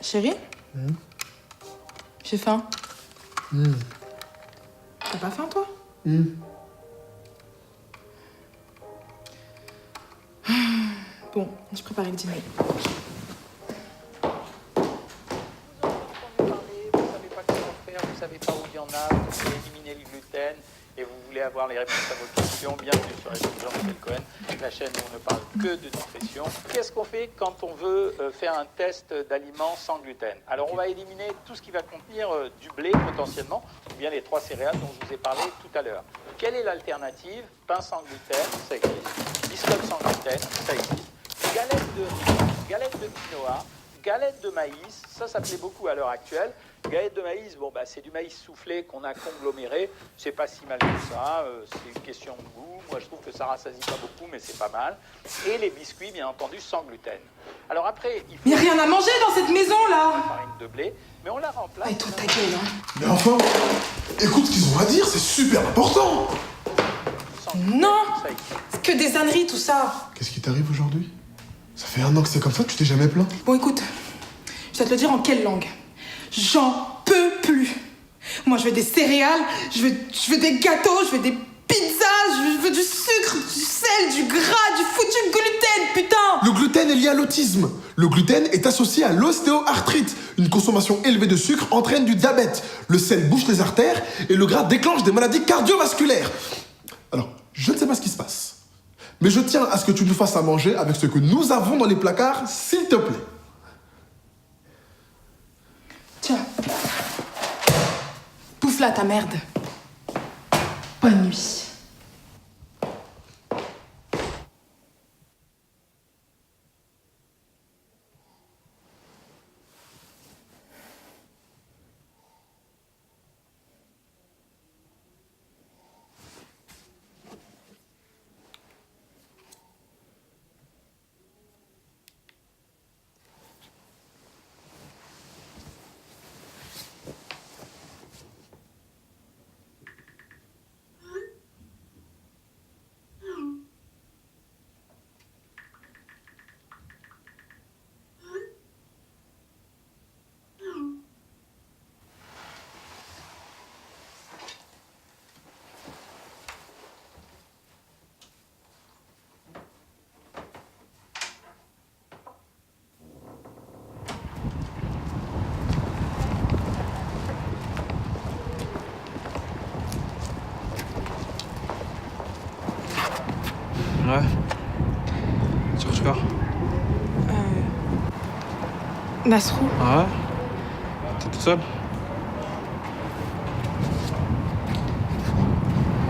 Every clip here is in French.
Chérie, j'ai faim. T'as pas faim, toi? Bon, je prépare le dîner. Vous savez pas où il y en a, vous voulez éliminer le gluten et vous voulez avoir les réponses à vos questions, bienvenue sur la chaîne Jean-Michel Cohen, la chaîne où on ne parle que de nutrition. Qu'est-ce qu'on fait quand on veut faire un test d'aliments sans gluten? Alors on va éliminer tout ce qui va contenir du blé potentiellement, ou bien les 3 céréales dont je vous ai parlé tout à l'heure. Quelle est l'alternative? Pain sans gluten, ça existe. Biscotte sans gluten, ça existe. Galette de riz, galette de quinoa, galette de maïs, ça plaît beaucoup à l'heure actuelle. Galette de maïs, bon, c'est du maïs soufflé qu'on a congloméré. C'est pas si mal que ça. C'est une question de goût. Moi, je trouve que ça rassasie pas beaucoup, mais c'est pas mal. Et les biscuits, bien entendu, sans gluten. Alors après, il faut... Mais y'a rien à manger dans cette maison, là! La farine de blé, mais on la remplace... Et toi, ta gueule, hein! Mais enfin, écoute ce qu'ils ont à dire, c'est super important! Non! C'est que des âneries, tout ça! Qu'est-ce qui t'arrive aujourd'hui? Ça fait 1 an que c'est comme ça, tu t'es jamais plaint? Bon, écoute, je dois te le dire en quelle langue? J'en peux plus! Moi, je veux des céréales, je veux des gâteaux, je veux des pizzas, je veux du sucre, du sel, du gras, du foutu gluten, putain! Le gluten est lié à l'autisme. Le gluten est associé à l'ostéoarthrite. Une consommation élevée de sucre entraîne du diabète. Le sel bouche les artères et le gras déclenche des maladies cardiovasculaires. Alors, je ne sais pas ce qui se passe, mais je tiens à ce que tu nous fasses à manger avec ce que nous avons dans les placards, s'il te plaît. Tiens. Bouffe là ta merde. Bonne nuit. Ouais. Tu cherches quoi? Nasrou. Ah ouais? T'es toute seule?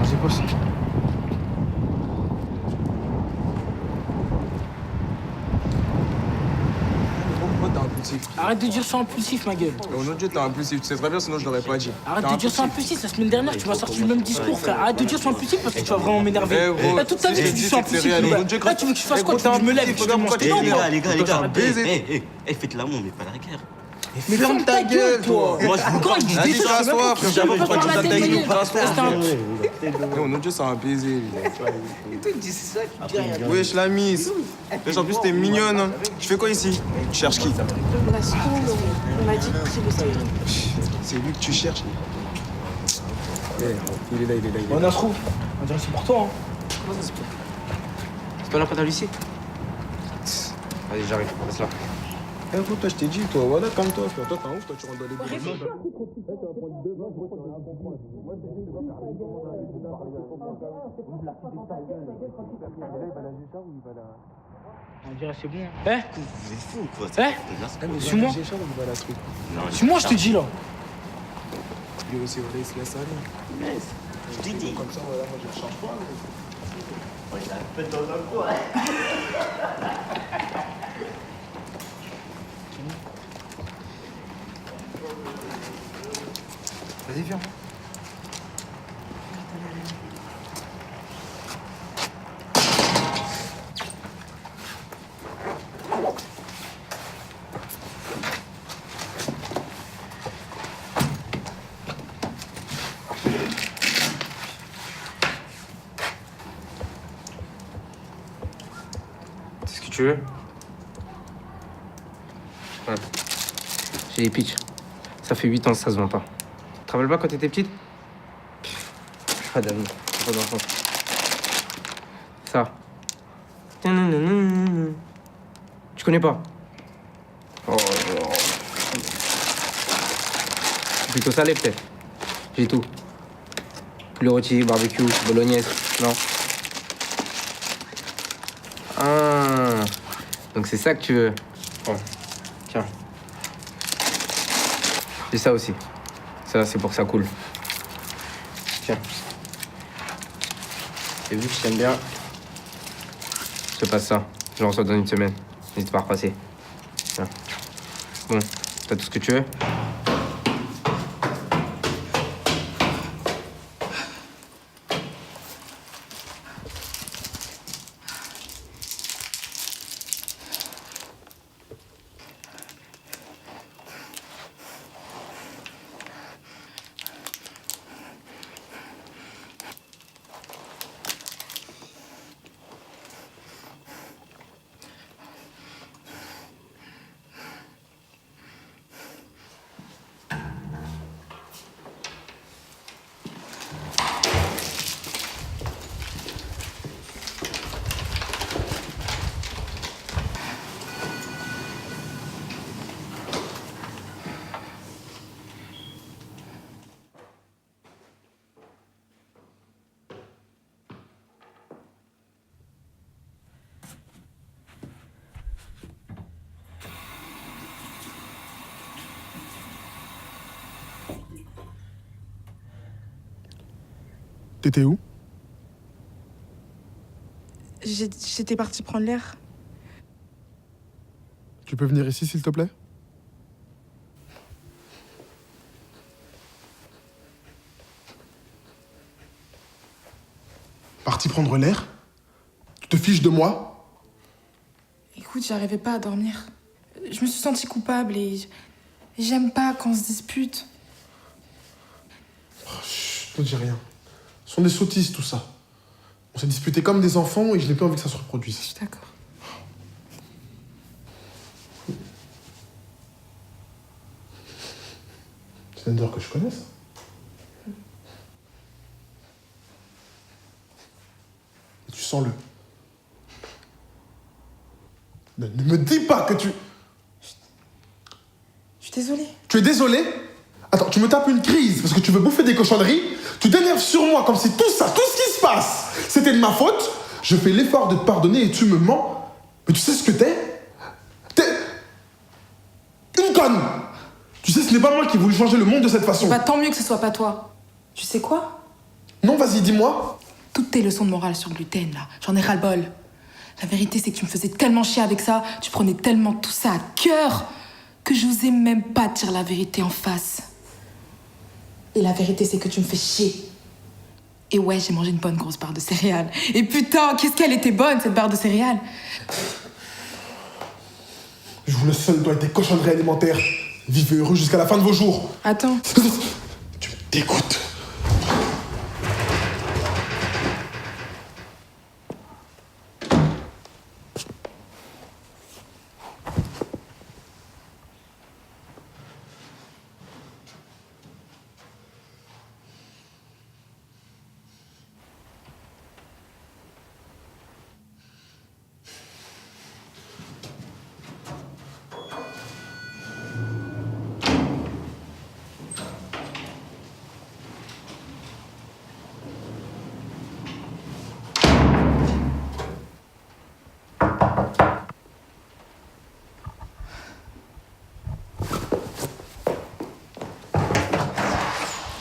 Vas-y, pose. Pourquoi t'es impulsif? Arrête de dire ça impulsif, ma gueule. Au nom de Dieu, t'es impulsif. Tu sais très bien, sinon je l'aurais pas dit. Arrête de dire ça impulsif. La semaine dernière, tu m'as sorti le même discours, frère. Arrête de dire ça impulsif parce que tu vas vraiment m'énerver. Eh, gros, Là, toute ta vie, tu dis ça impulsif. au nom de Là, Dieu, tu veux que je fasse eh, quoi? gros, Tu veux que je me t'es lève? impulsif, Tu veux regarde manger pourquoi non, t'es moi. Faites l'amour, mais pas la guerre. Mais ferme ta gueule, toi. Moi, je encore il dit Vas-y, des choses. casse-toi, frère. J'avais pas parlé à ta gueule. Eh, au nom de Dieu, c'est un baiser, lui. Wesh, la mise. Wesh, en plus, t'es mignonne. Hein. Tu fais quoi ici? Tu cherches qui? Nasrou, on m'a dit que c'est le stérile. C'est lui que tu cherches. Eh, il est là, il est là. Bon, Nasrou, on dirait que c'est pour toi. Comment ça se passe? C'est pas la pâte à Lucie? Vas-y, j'arrive, laisse là. Eh, gros, toi, je t'ai dit, toi, voilà, calme-toi, frère. Toi, t'es un ouf, toi, tu rentres dans les boulots. On dirait que c'est bon. Hein? Vous êtes fous, quoi. Suis-moi. Non, Suis-moi, je te dis là. Lui aussi, voilà, il se laisse aller. je t'ai dit. Comme ça, voilà, moi, je ne change pas. Ouais, il a un peu dans le coin. Vas-y, viens. C'est ce que tu veux? Ouais. J'ai les pitchs. Ça fait 8 ans que ça se vend pas. Tu te rappelles pas quand t'étais petite? Pas d'amis, pas d'enfants. Ça. Tu connais pas? Oh. Plutôt salé peut-être. J'ai tout. Poulet rôti, barbecue, bolognaise, non? Ah. Donc c'est ça que tu veux. Bon. Tiens. J'ai ça aussi. Ça, c'est pour que ça coule. Tiens. Et vu que je t'aime bien, je te passe ça. Je le reçois dans une semaine. N'hésite pas à repasser. Tiens. Bon, t'as tout ce que tu veux? T'étais où? J'étais partie prendre l'air. Tu peux venir ici, s'il te plaît? Parti prendre l'air? Tu te fiches de moi? Écoute, j'arrivais pas à dormir. Je me suis sentie coupable et j'aime pas quand on se dispute. Chut, ne dis rien. Ce sont des sottises, tout ça. On s'est disputé comme des enfants et je n'ai pas envie que ça se reproduise. Je suis d'accord. C'est une odeur que je connais, ça. Et tu sens le... Ne me dis pas que tu... Je suis désolée. Tu es désolé? Attends, tu me tapes une crise parce que tu veux bouffer des cochonneries? Tu t'énerves sur moi comme si tout ça, tout ce qui se passe, c'était de ma faute? Je fais l'effort de te pardonner et tu me mens? Mais tu sais ce que t'es? T'es... une conne! Tu sais, ce n'est pas moi qui ai voulu changer le monde de cette façon. Bah tant mieux que ce soit pas toi. Tu sais quoi? Non, vas-y, dis-moi. Toutes tes leçons de morale sur le gluten, là, j'en ai ras-le-bol. La vérité, c'est que tu me faisais tellement chier avec ça, tu prenais tellement tout ça à cœur, que je n'osais même pas te dire la vérité en face. Et la vérité, c'est que tu me fais chier. Et ouais, j'ai mangé une bonne grosse barre de céréales. Et putain, qu'est-ce qu'elle était bonne, cette barre de céréales. Je vous le seul doit être des cochonneries alimentaires. Vivez heureux jusqu'à la fin de vos jours. Attends. Tu me dégoûtes.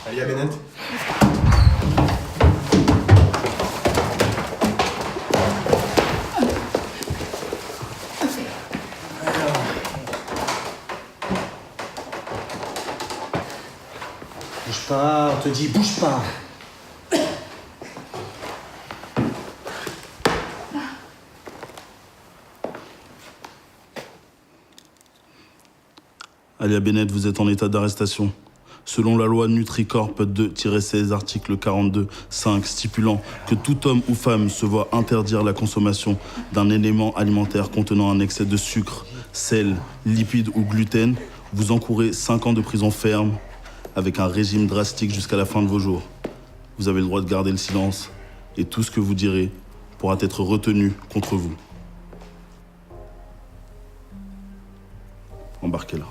Alia Bennett. Bouge pas, on te dit bouge pas. Alia Bennett, vous êtes en état d'arrestation. Selon la loi Nutricorp 2-16, article 42.5, stipulant que tout homme ou femme se voit interdire la consommation d'un élément alimentaire contenant un excès de sucre, sel, lipides ou gluten, Vous encourez 5 ans de prison ferme avec un régime drastique jusqu'à la fin de vos jours. Vous avez le droit de garder le silence et tout ce que vous direz pourra être retenu contre vous. Embarquez là.